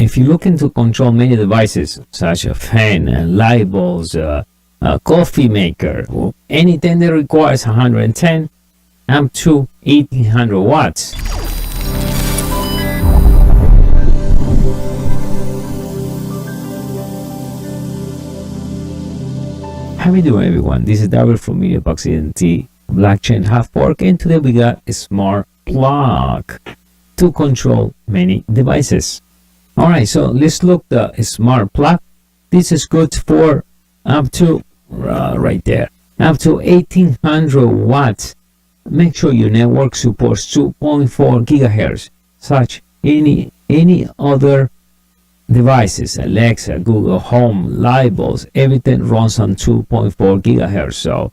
if you're looking to control many devices, such as a fan, light bulbs, a coffee maker, or anything that requires 110 up to 1800 watts. How you doing, everyone? This is David from MediaBoxEnt Blockchain Half Fork, and today we got a smart plug to control many devices. All right, so let's look the smart plug. This is good for up to right there, up to 1800 watts. Make sure your network supports 2.4 gigahertz. Such any other devices, Alexa, Google Home, light bulbs, everything runs on 2.4 gigahertz. So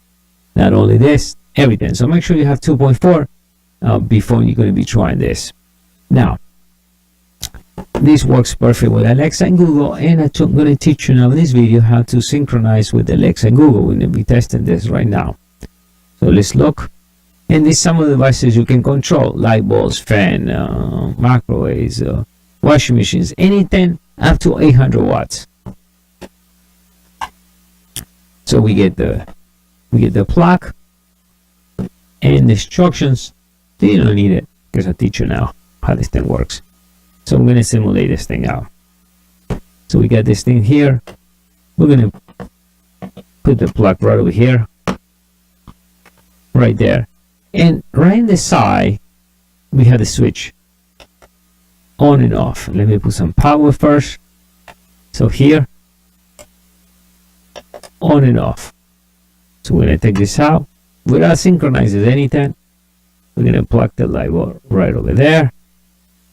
not only this, everything. So make sure you have 2.4 before you're going to be trying this. Now, this works perfect with Alexa and Google, and I'm going to teach you now in this video how to synchronize with Alexa and Google. We're going to be testing this right now. So let's look. And these some of the devices you can control: light bulbs, fan, microwaves, washing machines, anything up to 800 watts. So we get the plug and the instructions. You don't need it because I'll teach you now how this thing works. So I'm going to simulate this thing out. So we got this thing here. We're going to put the plug right over here, right there, and right in the side we have the switch on and off. Let me put some power first. So here, on and off. So we're going to take this out without synchronizing anything. We're going to plug the light bulb right over there,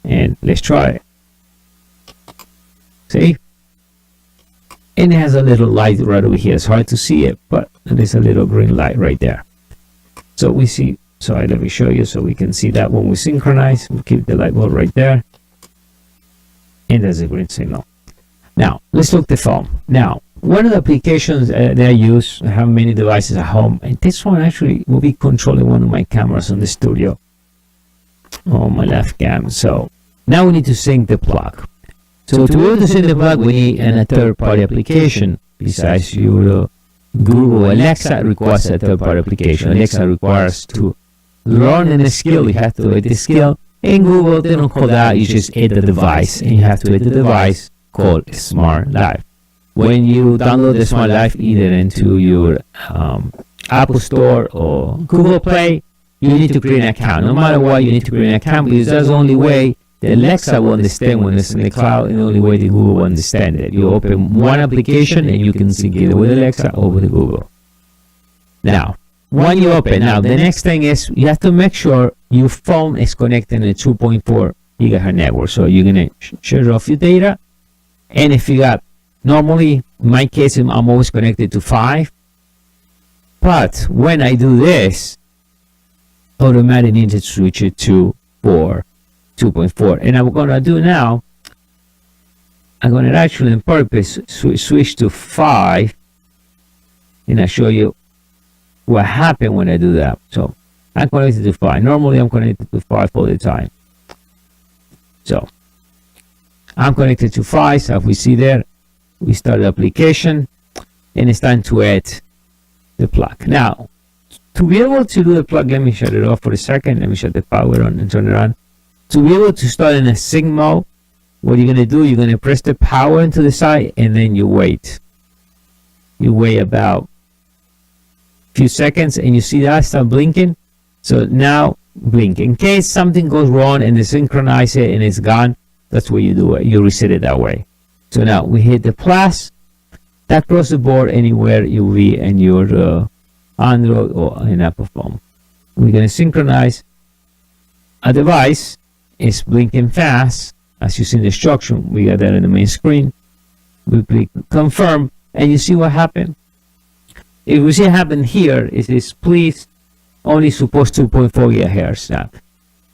and let's try it. See? And it has a little light right over here. It's hard to see it, but there's a little green light right there. So we see, so let me show you so we can see that when we synchronize. We keep the light bulb right there, and there's a green signal. Now let's look at the phone. Now, one of the applications that I use, I have many devices at home, and this one actually will be controlling one of my cameras on the studio, on my left cam. So now we need to sync the plug. So to be able to sync the plug, we need a third-party application. Besides your Google, Alexa requires a third-party application. Alexa requires to learn a skill. You have to add the skill. In Google, they don't call that. You just add the device, and you have to add the device called Smart Live. When you download the Smart Live either into your Apple Store or Google Play, you need to create an account. No matter what, you need to create an account, because that's the only way the Alexa will understand when it's in the cloud, and the only way the Google will understand it. You open one application and you can sync it with Alexa or with Google. Now, when you open, now the next thing is you have to make sure your phone is connected to a 2.4 gigahertz network. So you're going to shut off your data, and if you got, normally in my case I'm always connected to 5, but when I do this, automatically need to switch it to 2.4. And I'm going to do now, I'm going to actually on purpose switch to 5, and I'll show you what happened when I do that. So I'm connected to 5. Normally I'm connected to 5 all the time. So I'm connected to 5. So if we see there, we start the application, and it's time to add the plug. Now, to be able to do the plug, let me shut it off for a second. Let me shut the power on and turn it on. To be able to start in a sync mode, what you're going to do, you're going to press the power into the side, and then you wait. You wait about a few seconds, and you see that start blinking. So now blink. In case something goes wrong and they synchronize it and it's gone, that's what you do it. You reset it that way. So now we hit the plus. That across the board anywhere you be in your Android or an Apple phone. We're going to synchronize a device. It's blinking fast. As you see in the instruction, we got that in the main screen. We click confirm, and you see what happened. If we see what happened here, it is please only supports 2.4 gigahertz. Now,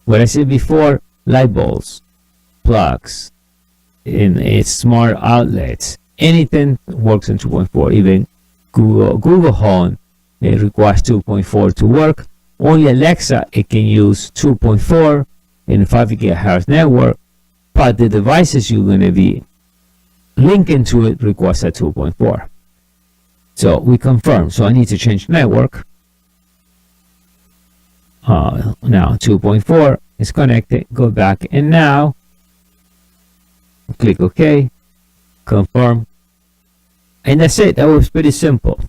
what I said before, light bulbs, plugs, in its smart outlets, anything works in 2.4. Even Google Home, it requires 2.4 to work. Only Alexa, it can use 2.4 in 5 gigahertz network, but the devices you're going to be linking to it requires a 2.4. So we confirm. So I need to change network. Now 2.4 is connected. Go back, and now click OK, confirm, and that's it. That was pretty simple.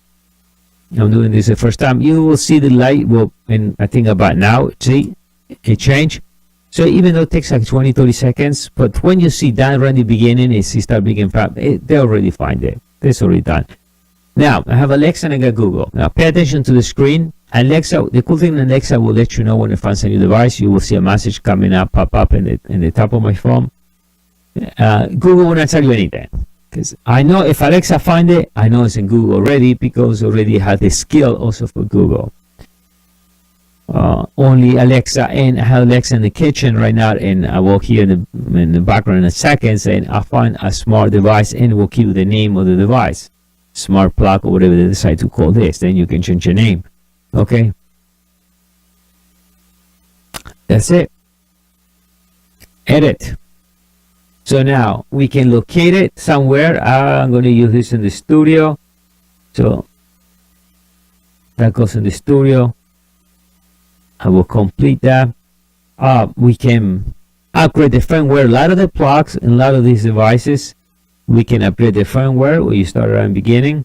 I'm doing this the first time. You will see the light will, and I think about now, see it change. So even though it takes like 20-30 seconds, but when you see that right in the beginning, it start being fast, they already find it. It's already done. Now I have Alexa and I got Google. Now pay attention to the screen. Alexa, the cool thing, Alexa will let you know when it finds a new device. You will see a message coming up, pop up in the top of my phone. Google will not tell you anything, because I know if Alexa find it, I know it's in Google already, because already had the skill also for Google. Only Alexa, and I have Alexa in the kitchen right now, and I will hear in the background in a second saying I find a smart device, and it will give you the name of the device, smart plug or whatever they decide to call this. Then you can change your name. Okay, that's it. Edit. So now we can locate it somewhere. I'm going to use this in the studio. So that goes in the studio. I will complete that. We can upgrade the firmware. A lot of the plugs and a lot of these devices, we can upgrade the firmware where you start around the beginning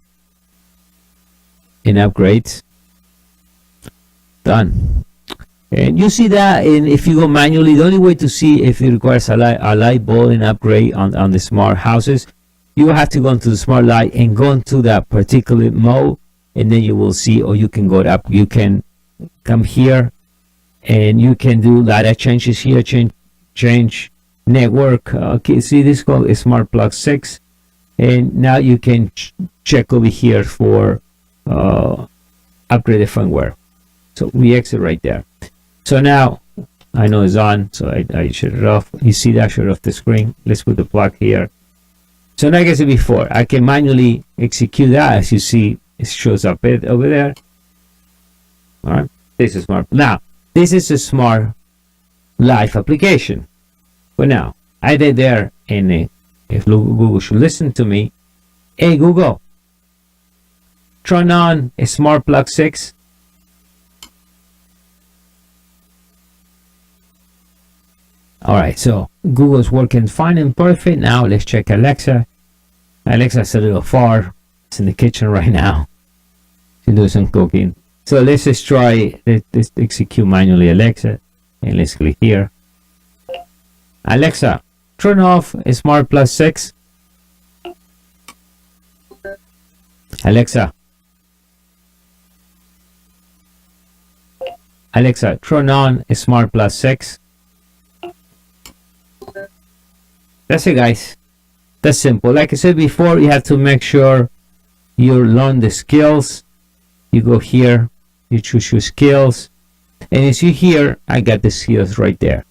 and upgrades. Done. And you see that, and if you go manually, the only way to see if it requires a light bulb and upgrade on the smart houses, you will have to go into the smart light and go into that particular mode, and then you will see, or you can go up, you can come here and you can do data changes here, change network. Okay, see this called a smart plug 6, and now you can check over here for upgrade the firmware. So we exit right there. So now I know it's on, so I shut it off. You see that, shut off the screen. Let's put the plug here. So like I said before, I can manually execute that. As you see, it shows up over there. All right, this is smart. Now this is a smart live application. But now I did there, and if Google should listen to me, hey Google, turn on a smart plug 6. All right, so Google's working fine and perfect. Now let's check Alexa. Alexa's a little far. It's in the kitchen right now. She's doing some cooking. So let's just try, let's execute manually Alexa, and let's click here. Alexa, turn off a smart plug 6. Alexa. Alexa, turn on a smart plug 6. That's it, guys. That's simple. Like I said before, you have to make sure you learn the skills. You go here, you choose your skills, and as you hear, I got the skills right there.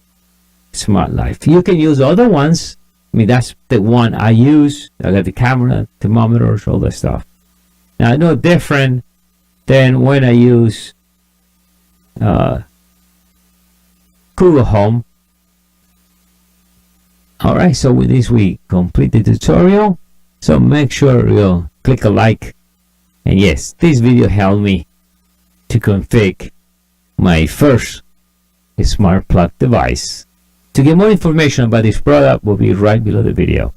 Smart Life. You can use other ones. I mean, that's the one I use. I got the camera, thermometers, all that stuff. Now, no different than when I use Google Home. Alright, so with this we complete the tutorial. So make sure you click a like. And yes, this video helped me to configure my first smart plug device. To get more information about this product, will be right below the video.